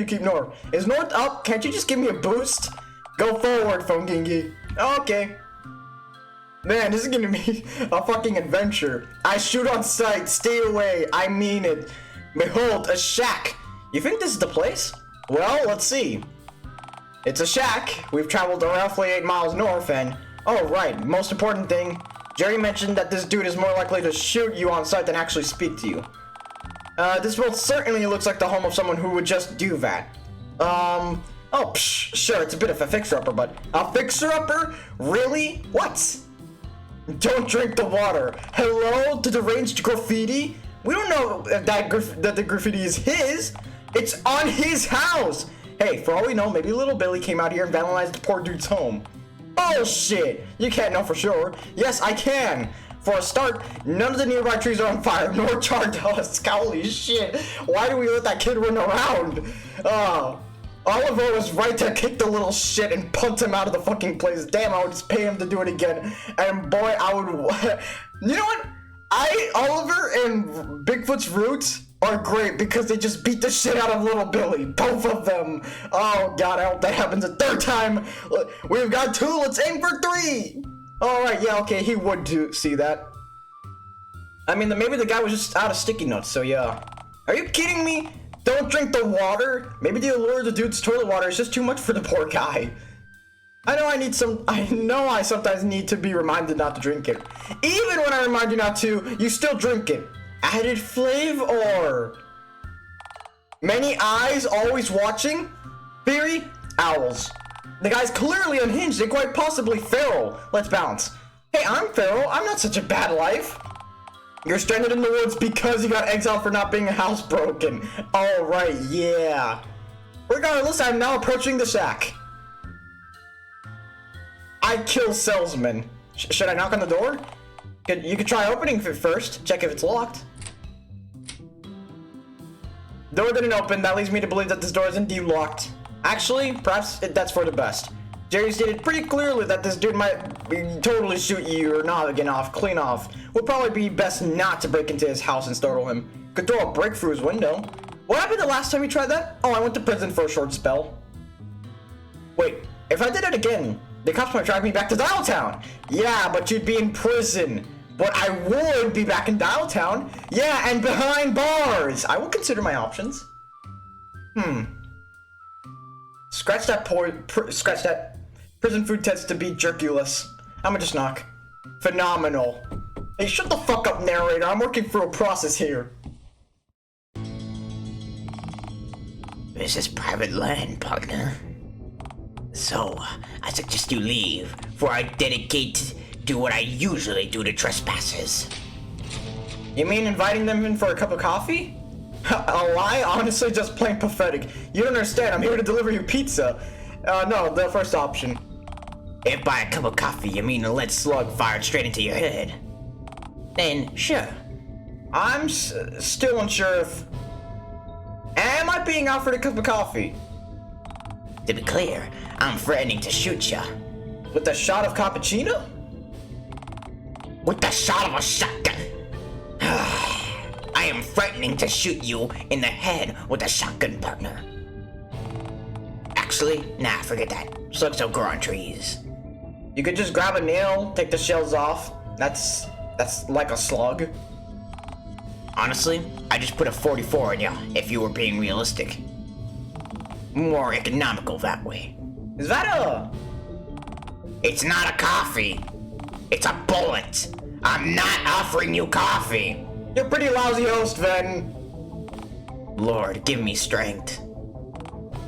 keep north. Is north up? Can't you just give me a boost? Go forward, Phone Gingy. Okay. Man, this is gonna be a fucking adventure. I shoot on sight. Stay away. I mean it. Behold, a shack. You think this is the place? Well, let's see. It's a shack. We've traveled roughly 8 miles north and... Oh, right. Most important thing. Jerry mentioned that this dude is more likely to shoot you on sight than actually speak to you. This most certainly looks like the home of someone who would just do that. Sure, it's a bit of a fixer-upper, but... A fixer-upper? Really? What? Don't drink the water. Hello? To deranged graffiti? We don't know that the graffiti is his. It's on his house. Hey, for all we know, maybe little Billy came out here and vandalized the poor dude's home. Bullshit! You can't know for sure. Yes, I can. For a start, none of the nearby trees are on fire, nor charred dust. Holy shit. Why do we let that kid run around? Oliver was right to kick the little shit and punt him out of the fucking place. Damn, I would just pay him to do it again. And boy, I would... You know what? Oliver and Bigfoot's roots are great because they just beat the shit out of little Billy. Both of them. Oh god, I hope that happens a third time. We've got 2, let's aim for 3. Alright, yeah, okay, he would see that. I mean, maybe the guy was just out of sticky nuts, so yeah. Are you kidding me? Don't drink the water? Maybe the allure of the dude's toilet water is just too much for the poor guy. I know I sometimes need to be reminded not to drink it. Even when I remind you not to, you still drink it. Added flavor. Many eyes always watching? Theory? Owls. The guy's clearly unhinged and quite possibly feral. Let's bounce. Hey, I'm feral. I'm not such a bad life. You're stranded in the woods because you got exiled for not being housebroken. Alright, yeah. Regardless, I'm now approaching the shack. I kill salesman. Should I knock on the door? You could try opening it first. Check if it's locked. Door didn't open. That leads me to believe that this door is indeed locked. Actually, perhaps that's for the best. Jerry stated pretty clearly that this dude might totally shoot you or noggin off, clean off. Would probably be best not to break into his house and startle him. Could throw a brick through his window. What happened the last time you tried that? Oh, I went to prison for a short spell. Wait, if I did it again, the cops might drag me back to Dialtown. Yeah, but you'd be in prison. But I would be back in Dialtown. Yeah, and behind bars. I will consider my options. Scratch that prison food tends to be jerkulous. I'ma just knock. Phenomenal. Hey, shut the fuck up, narrator. I'm working through a process here. This is private land, partner. So, I suggest you leave, for I dedicate to what I usually do to trespassers. You mean inviting them in for a cup of coffee? A lie? Honestly, just plain pathetic. You don't understand, I'm here to deliver you pizza. No, the first option. If by a cup of coffee you mean a lead slug fired straight into your head, then sure. I'm still unsure if... Am I being offered a cup of coffee? To be clear, I'm threatening to shoot ya. With a shot of cappuccino? With the shot of a shotgun. I am threatening to shoot you in the head with a shotgun, partner. Actually, nah, forget that. Slugs don't grow on trees. You could just grab a nail, take the shells off. That's like a slug. Honestly, I just put a 44 in ya, if you were being realistic. More economical that way. Is that a... It's not a coffee. It's a bullet. I'm not offering you coffee. You're a pretty lousy host, then. Lord, give me strength.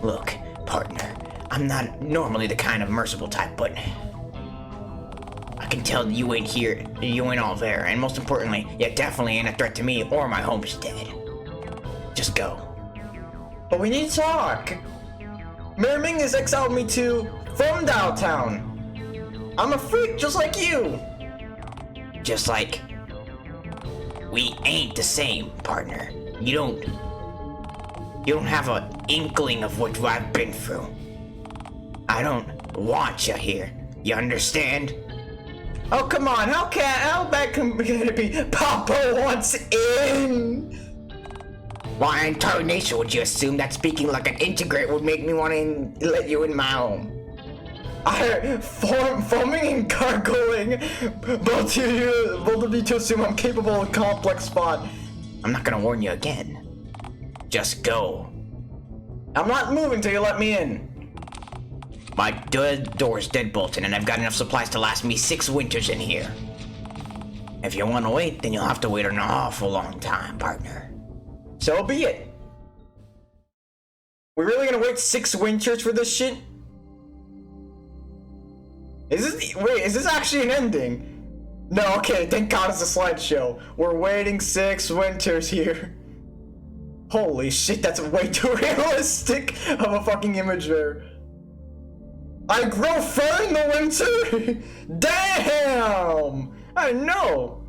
Look, partner, I'm not normally the kind of merciful type, but I can tell you ain't here, you ain't all there, and most importantly, you definitely ain't a threat to me or my homestead. Just go. But we need to talk. Mayor Ming has exiled me from Dialtown. I'm a freak just like you. Just like... We ain't the same, partner. You don't have an inkling of what I've been through. I don't want you here. You understand? Oh, come on. How bad can it be? Papa wants in. Why in tarnation would you assume that speaking like an integrate would make me want to let you in my home? Foaming and gargling. Both of you to assume I'm capable of complex spot. I'm not gonna warn you again. Just go. I'm not moving till you let me in. My door's deadbolted and I've got enough supplies to last me 6 winters in here. If you want to wait, then you'll have to wait an awful long time, partner. So be it. We're really gonna wait 6 winters for this shit? Is this actually an ending? No, okay, thank God it's a slideshow. We're waiting 6 winters here. Holy shit, that's way too realistic of a fucking image there. I grow fur in the winter? Damn! I know.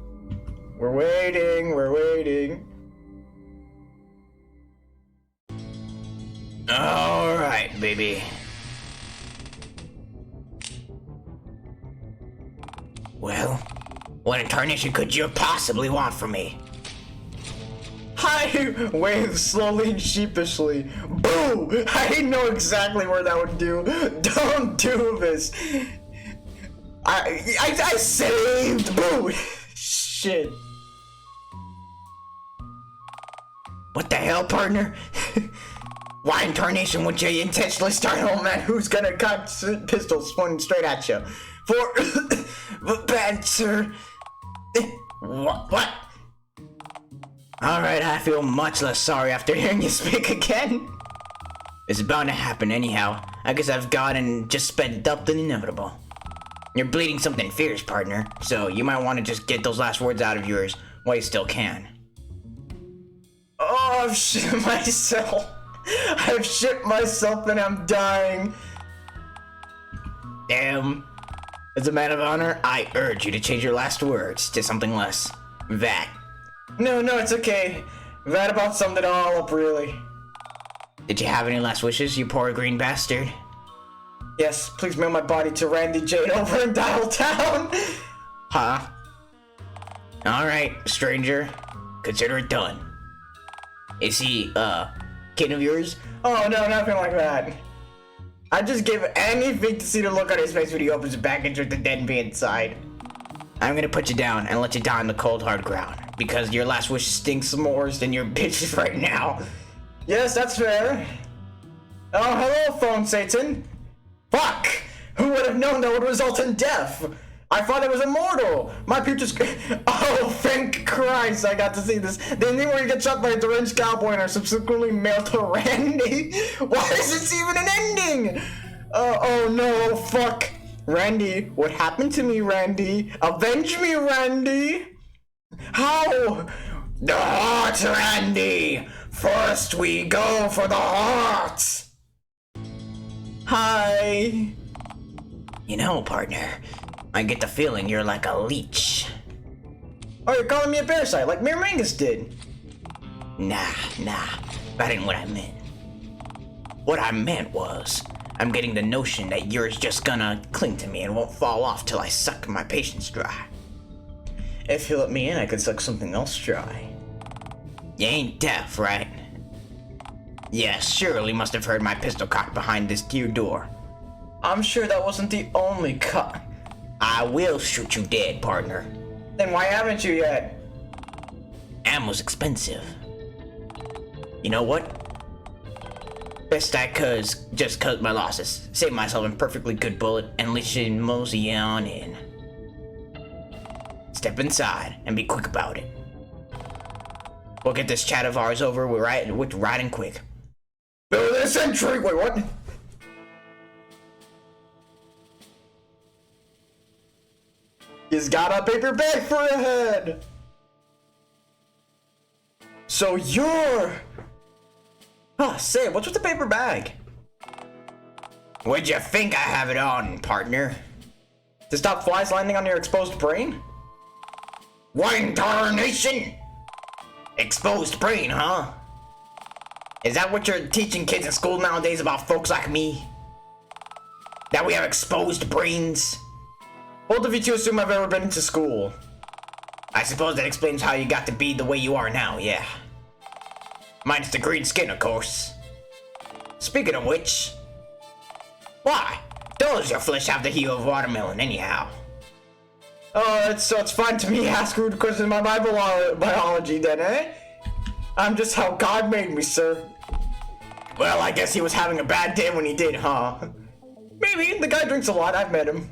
We're waiting. Alright, baby. Well, what incarnation could you possibly want from me? I wave slowly and sheepishly. Boo! I know exactly where that would do. Don't do this. I saved. Boo! Shit. What the hell, partner? Why in tarnation would you intentionally start Oh man, who's gonna cock pistols pointing straight at you? For bad sir. What? Alright, I feel much less sorry after hearing you speak again. It's bound to happen anyhow. I guess I've gone and just sped up the inevitable. You're bleeding something fierce, partner, so you might want to just get those last words out of yours while you still can. Oh, I've shit myself. I've shit myself and I'm dying. Damn. As a man of honor, I urge you to change your last words to something less. That. No, it's okay. That about summed it all up, really. Did you have any last wishes, you poor green bastard? Yes, please mail my body to Randy Jade over in Dialtown. Huh? Alright, stranger. Consider it done. Is he, kin of yours? Oh no, nothing like that. I'd just give anything to see the look on his face when he opens the package with the dead bee inside. I'm gonna put you down and let you die on the cold hard ground, because your last wish stinks more than your bitches right now. Yes, that's fair. Oh, hello, phone Satan. Fuck! Who would have known that would result in death? I thought I was immortal. My future's... Oh, thank Christ, I got to see this. The ending where you get shot by a deranged cowboy and are subsequently mailed to Randy. Why is this even an ending? Oh no, fuck. Randy, what happened to me, Randy? Avenge me, Randy. How? The heart, Randy! First we go for the heart! Hi. You know, partner, I get the feeling you're like a leech. Oh, you're calling me a parasite like Miramingus did. Nah, that ain't what I meant. What I meant was, I'm getting the notion that you're just gonna cling to me and won't fall off till I suck my patience dry. If you let me in, I could suck something else dry. You ain't deaf, right? Yes, surely must have heard my pistol cocked behind this dear door. I'm sure that wasn't the only cut. I will shoot you dead, partner. Then why haven't you yet? Ammo's expensive. You know what? Best I just cut my losses, save myself a perfectly good bullet, and let you mosey on in. Step inside and be quick about it. We'll get this chat of ours over with riding quick. Build this entry. Wait, what? He's got a paper bag for a head. So you're... say, what's with the paper bag? What'd you think I have it on, partner? To stop flies landing on your exposed brain? Wine tarnation! Exposed brain, huh? Is that what you're teaching kids in school nowadays about folks like me? That we have exposed brains? Both of you two assume I've ever been to school. I suppose that explains how you got to be the way you are now, yeah. Minus the green skin, of course. Speaking of which... Why? Does your flesh have the hue of watermelon, anyhow? Oh, so it's fine to me ask rude questions in my biology then, eh? I'm just how God made me, sir. Well, I guess he was having a bad day when he did, huh? Maybe. The guy drinks a lot. I've met him.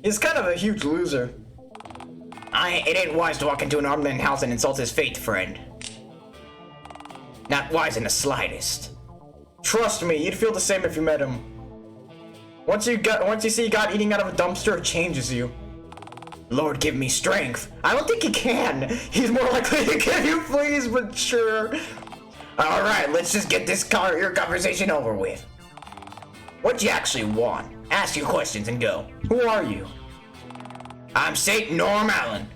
He's kind of a huge loser. It ain't wise to walk into an armed man's house and insult his fate, friend. Not wise in the slightest. Trust me, you'd feel the same if you met him. Once you see God eating out of a dumpster, it changes you. Lord, give me strength. I don't think he can. He's more likely to give you fleas, but sure. All right, let's just get your conversation over with. What you actually want? Ask your questions and go. Who are you? I'm St. Norm Allen.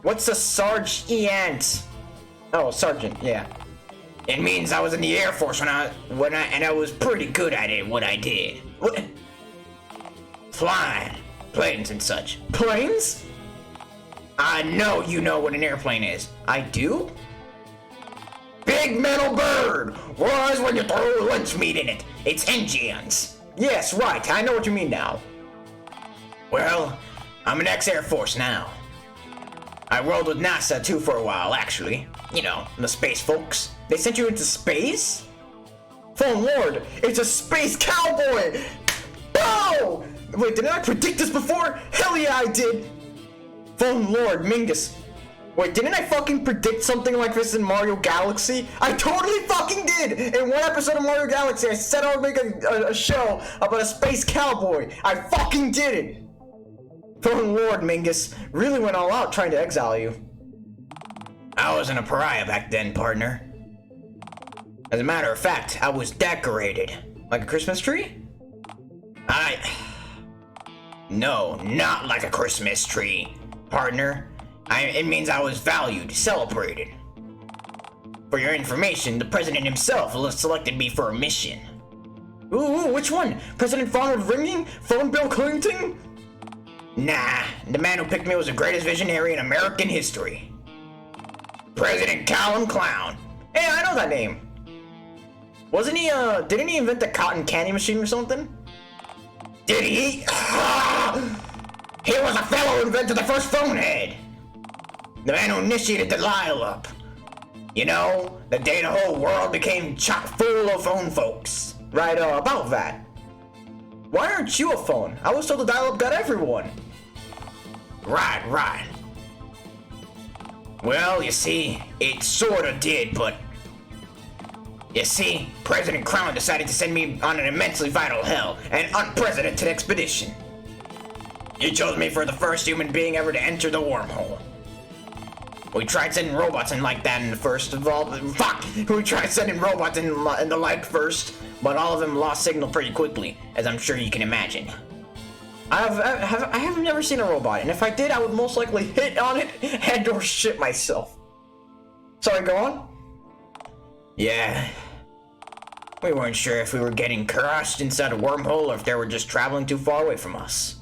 What's a sergeant? Oh, sergeant, yeah. It means I was in the Air Force and I was pretty good at it, what I did. What? Flying. Planes and such. Planes? I know you know what an airplane is. I do? Big metal bird! Was when you throw lunch meat in it. It's engines. Yes, right. I know what you mean now. Well, I'm an ex-Air Force now. I rolled with NASA too for a while, actually. You know, the space folks. They sent you into space? Phone Lord, it's a space cowboy! Bow! Wait, didn't I predict this before? Hell yeah, I did! Phone Lord, Mingus. Wait, didn't I fucking predict something like this in Mario Galaxy? I totally fucking did! In one episode of Mario Galaxy, I said I would make a show about a space cowboy. I fucking did it! Phone Lord, Mingus, really went all out trying to exile you. I wasn't a pariah back then, partner. As a matter of fact, I was decorated. Like a Christmas tree? No, not like a Christmas tree, partner. It means I was valued, celebrated. For your information, the president himself selected me for a mission. Ooh, which one? President Ronald Ringing? Phone Bill Clinton? Nah, the man who picked me was the greatest visionary in American history. President Callum Clown. Hey, I know that name. Wasn't he, didn't he invent the cotton candy machine or something? Did he? He was a fellow who invented the first phone head. The man who initiated the dial-up. You know, the day the whole world became chock full of phone folks. Right, about that. Why aren't you a phone? I was told the dial-up got everyone. Right. Well, you see, it sorta did, but... You see, President Crown decided to send me on an immensely vital hell and unprecedented expedition. He chose me for the first human being ever to enter the wormhole. We tried sending robots in like that in the first of all. Fuck! We tried sending robots in the like first, but all of them lost signal pretty quickly, as I'm sure you can imagine. I have never seen a robot, and if I did, I would most likely hit on it and or shit myself. Sorry, go on. Yeah. We weren't sure if we were getting crushed inside a wormhole or if they were just traveling too far away from us.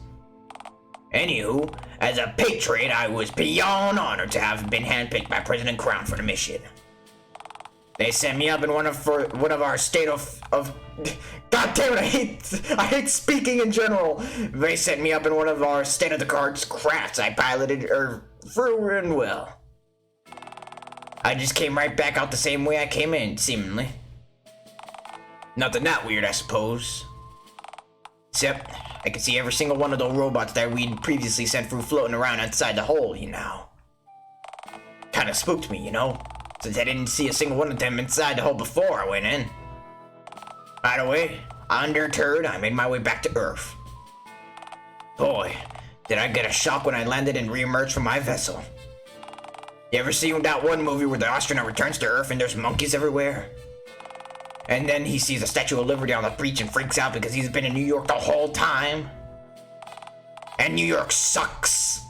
Anywho, as a patriot, I was beyond honored to have been handpicked by President Crown for the mission. They sent me up in one of our state of God damn it, I hate speaking in general. They sent me up in one of our state-of-the-art crafts I piloted through and well. I just came right back out the same way I came in, seemingly. Nothing that weird, I suppose. Except, I could see every single one of those robots that we'd previously sent through floating around outside the hole, you know. Kinda spooked me, you know, since I didn't see a single one of them inside the hole before I went in. Right away, undeterred, I made my way back to Earth. Boy, did I get a shock when I landed and re-emerged from my vessel. You ever seen that one movie where the astronaut returns to Earth and there's monkeys everywhere? And then he sees the Statue of Liberty on the beach and freaks out because he's been in New York the whole time? And New York sucks.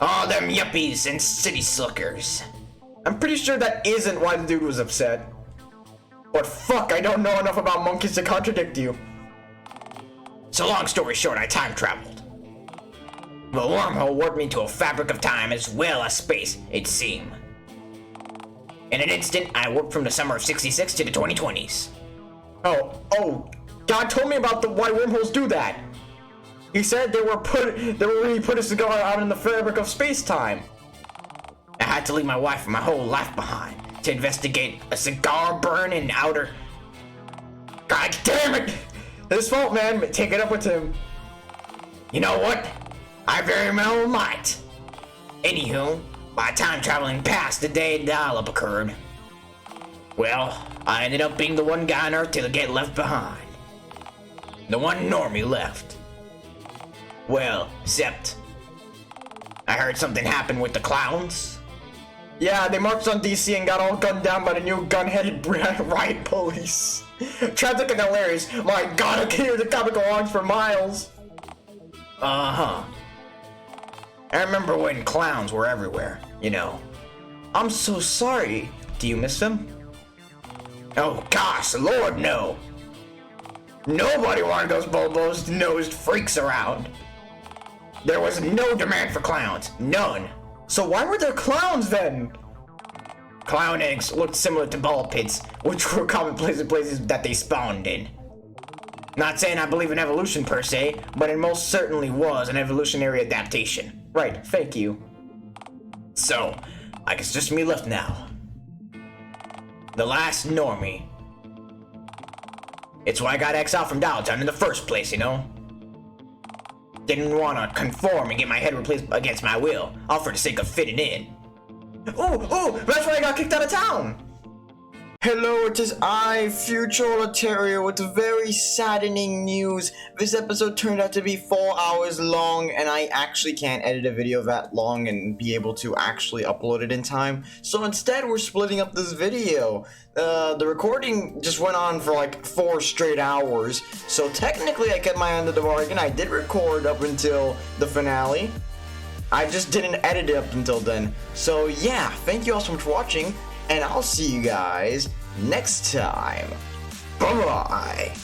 All them yuppies and city slickers. I'm pretty sure that isn't why the dude was upset. But fuck, I don't know enough about monkeys to contradict you. So long story short, I time traveled. The wormhole warped me to a fabric of time as well as space, it seemed. In an instant, I warped from the summer of '66 to the 2020s. Oh, God told me about why wormholes do that. He said they were really put us to go out in the fabric of space-time. I had to leave my wife and my whole life behind to investigate a cigar burn in outer... God damn it! His fault, man. Take it up with him. You know what? I very well might. Anywho, by time traveling past the day the dial-up occurred, well, I ended up being the one guy on Earth to get left behind. The one normie left. Well, except I heard something happened with the clowns. Yeah, they marched on DC and got all gunned down by the new gun-headed riot police. Tragic and hilarious. My God, I can hear the comical alarms for miles. Uh-huh. I remember when clowns were everywhere, you know. I'm so sorry. Do you miss them? Oh gosh, Lord no. Nobody wanted those bulbous-nosed freaks around. There was no demand for clowns, none. So why were there clowns then? Clown eggs looked similar to ball pits, which were commonplace places that they spawned in. Not saying I believe in evolution per se, but it most certainly was an evolutionary adaptation. Right, thank you. So, I guess just me left now. The last normie. It's why I got exiled from Dialtown in the first place, you know? Didn't want to conform and get my head replaced against my will, all for the sake of fitting in. Ooh, that's why I got kicked out of town! Hello, it is I, future olaterrio, with very saddening news. This episode turned out to be 4 hours long, and I actually can't edit a video that long and be able to actually upload it in time. So instead, we're splitting up this video. The recording just went on for like 4 straight hours, so technically I kept my end of the bargain. I did record up until the finale. I just didn't edit it up until then. So yeah, thank you all so much for watching, and I'll see you guys next time. Bye-bye.